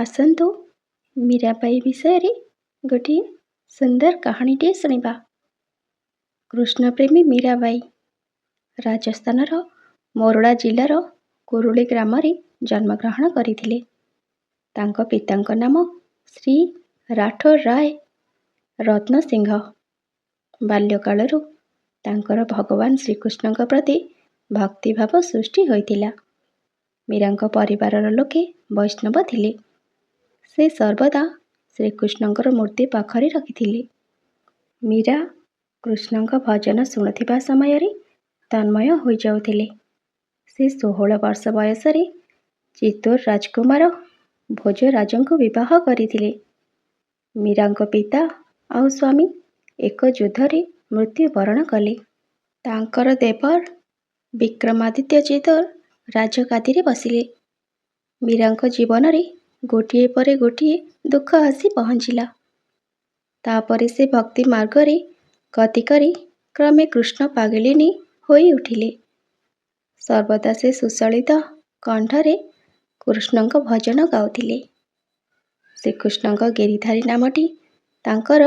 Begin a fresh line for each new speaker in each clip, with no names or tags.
ଆସନ୍ତୁ ମୀରାବାଈ ବିଷୟରେ ଗୋଟିଏ ସୁନ୍ଦର କାହାଣୀଟିଏ ଶୁଣିବା। କୃଷ୍ଣପ୍ରେମୀ ମୀରାବାଈ ରାଜସ୍ଥାନର ମୋରଡ଼ା ଜିଲ୍ଲାର କୁରୁଳି ଗ୍ରାମରେ ଜନ୍ମଗ୍ରହଣ କରିଥିଲେ। ତାଙ୍କ ପିତାଙ୍କ ନାମ ଶ୍ରୀ ରାଠୋର ରାୟ ରତ୍ନ ସିଂହ। ବାଲ୍ୟକାଳରୁ ତାଙ୍କର ଭଗବାନ ଶ୍ରୀକୃଷ୍ଣଙ୍କ ପ୍ରତି ଭକ୍ତିଭାବ ସୃଷ୍ଟି ହୋଇଥିଲା। ମୀରାଙ୍କ ପରିବାରର ଲୋକେ ବୈଷ୍ଣବ ଥିଲେ। ସେ ସର୍ବଦା ଶ୍ରୀକୃଷ୍ଣଙ୍କର ମୂର୍ତ୍ତି ପାଖରେ ରଖିଥିଲେ। ମୀରା କୃଷ୍ଣଙ୍କ ଭଜନ ଶୁଣୁଥିବା ସମୟରେ ତନ୍ମୟ ହୋଇଯାଉଥିଲେ। ସେ 16 ବର୍ଷ ବୟସରେ ଚିତ୍ତୋର ରାଜକୁମାର ଭୋଜରାଜଙ୍କୁ ବିବାହ କରିଥିଲେ। ମୀରାଙ୍କ ପିତା ଆଉ ସ୍ୱାମୀ ଏକ ଯୁଦ୍ଧରେ ମୃତ୍ୟୁବରଣ କଲେ। ତାଙ୍କର ଦେବର ବିକ୍ରମାଦିତ୍ୟ ଚିତ୍ତୋର ରାଜଗାଦିରେ ବସିଲେ। ମୀରାଙ୍କ ଜୀବନରେ ଗୋଟିଏ ପରେ ଗୋଟିଏ ଦୁଃଖ ଆସି ପହଞ୍ଚିଲା। ତାପରେ ସେ ଭକ୍ତି ମାର୍ଗରେ ଗତି କରି କ୍ରମେ କୃଷ୍ଣ ପାଗଳିନୀ ହୋଇ ଉଠିଲେ। ସର୍ବଦା ସେ ସୁଶଳିତ କଣ୍ଠରେ କୃଷ୍ଣଙ୍କ ଭଜନ ଗାଉଥିଲେ। ଶ୍ରୀକୃଷ୍ଣଙ୍କ ଗିରିଧାରୀ ନାମଟି ତାଙ୍କର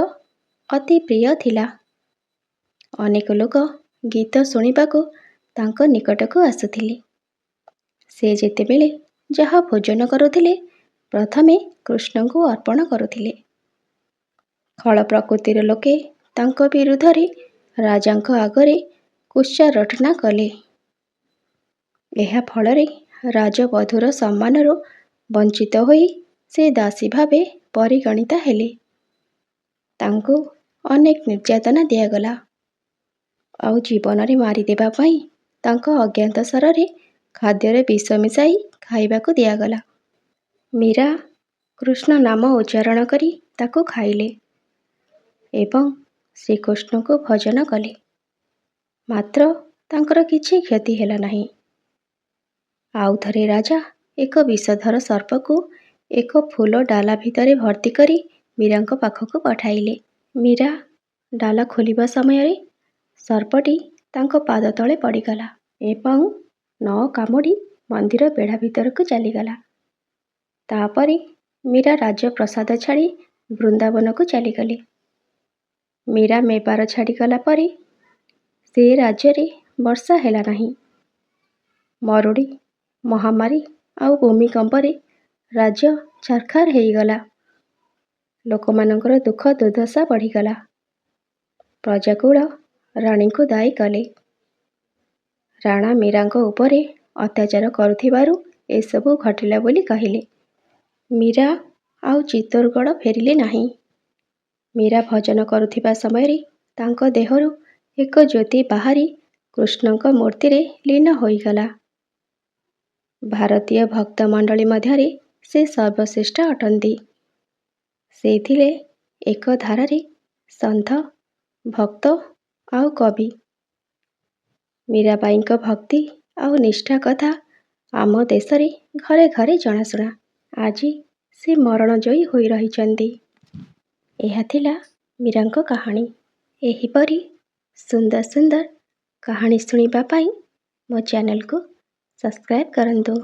ଅତି ପ୍ରିୟ ଥିଲା। ଅନେକ ଲୋକ ଗୀତ ଶୁଣିବାକୁ ତାଙ୍କ ନିକଟକୁ ଆସୁଥିଲେ। ସେ ଯେତେବେଳେ ଯାହା ଭୋଜନ କରୁଥିଲେ ପ୍ରଥମେ କୃଷ୍ଣଙ୍କୁ ଅର୍ପଣ କରୁଥିଲେ। ଖଳ ପ୍ରକୃତିର ଲୋକେ ତାଙ୍କ ବିରୁଦ୍ଧରେ ରାଜାଙ୍କ ଆଗରେ କୁତ୍ସାରଟନା କଲେ। ଏହା ଫଳରେ ରାଜବଧୂର ସମ୍ମାନରୁ ବଞ୍ଚିତ ହୋଇ ସେ ଦାସୀ ଭାବେ ପରିଗଣିତା ହେଲେ। ତାଙ୍କୁ ଅନେକ ନିର୍ଯାତନା ଦିଆଗଲା। ଆଉ ଜୀବନରେ ମାରିଦେବା ପାଇଁ ତାଙ୍କ ଅଜ୍ଞାତସାରରେ ଖାଦ୍ୟରେ ବିଷ ମିଶାଇ ଖାଇବାକୁ ଦିଆଗଲା। ମୀରା କୃଷ୍ଣ ନାମ ଉଚ୍ଚାରଣ କରି ତାକୁ ଖାଇଲେ ଏବଂ ଶ୍ରୀକୃଷ୍ଣଙ୍କୁ ଭଜନ କଲେ। ମାତ୍ର ତାଙ୍କର କିଛି କ୍ଷତି ହେଲା ନାହିଁ। ଆଉ ଥରେ ରାଜା ଏକ ବିଷଧର ସର୍ପକୁ ଏକ ଫୁଲ ଡାଲା ଭିତରେ ଭର୍ତ୍ତି କରି ମୀରାଙ୍କ ପାଖକୁ ପଠାଇଲେ। ମୀରା ଡାଲା ଖୋଲିବା ସମୟରେ ସର୍ପଟି ତାଙ୍କ ପାଦ ତଳେ ପଡ଼ିଗଲା ଏବଂ ନ କାମୁଡ଼ି ମନ୍ଦିର ବେଢ଼ା ଭିତରକୁ ଚାଲିଗଲା। ତାପରେ ମୀରା ରାଜପ୍ରସାଦ ଛାଡ଼ି ବୃନ୍ଦାବନକୁ ଚାଲିଗଲେ। ମୀରା ମେବାର ଛାଡ଼ିଗଲା ପରେ ସେ ରାଜ୍ୟରେ ବର୍ଷା ହେଲା ନାହିଁ। ମରୁଡ଼ି, ମହାମାରୀ ଆଉ ଭୂମିକମ୍ପରେ ରାଜ୍ୟ ଛାରଖାର ହେଇଗଲା। ଲୋକମାନଙ୍କର ଦୁଃଖ ଦୁର୍ଦ୍ଦଶା ବଢ଼ିଗଲା। ପ୍ରଜାକୁଳ ରାଣୀଙ୍କୁ ଦାୟୀ କଲେ। ରାଣା ମୀରାଙ୍କ ଉପରେ ଅତ୍ୟାଚାର କରୁଥିବାରୁ ଏସବୁ ଘଟିଲା ବୋଲି କହିଲେ। ମୀରା ଆଉ ଚିତ୍ତୋରଗଡ଼ ଫେରିଲେ ନାହିଁ। ମୀରା ଭଜନ କରୁଥିବା ସମୟରେ ତାଙ୍କ ଦେହରୁ ଏକ ଜ୍ୟୋତି ବାହାରି କୃଷ୍ଣଙ୍କ ମୂର୍ତ୍ତିରେ ଲୀନ ହୋଇଗଲା। ଭାରତୀୟ ଭକ୍ତମଣ୍ଡଳୀ ମଧ୍ୟରେ ସେ ସର୍ବଶ୍ରେଷ୍ଠ ଅଟନ୍ତି। ସେ ଥିଲେ ଏକ ଧାରାରେ ସନ୍ଥ, ଭକ୍ତ ଆଉ କବି। ମୀରାବାଈଙ୍କ ଭକ୍ତି ଆଉ ନିଷ୍ଠା କଥା ଆମ ଦେଶରେ ଘରେ ଘରେ ଜଣାଶୁଣା। ଆଜି ସେ ମରଣଜୟୀ ହୋଇ ରହିଛନ୍ତି। ଏହା ଥିଲା ମୀରାଙ୍କ କାହାଣୀ। ଏହିପରି ସୁନ୍ଦର ସୁନ୍ଦର କାହାଣୀ ଶୁଣିବା ପାଇଁ ମୋ ଚ୍ୟାନେଲକୁ ସବସ୍କ୍ରାଇବ୍ କରନ୍ତୁ।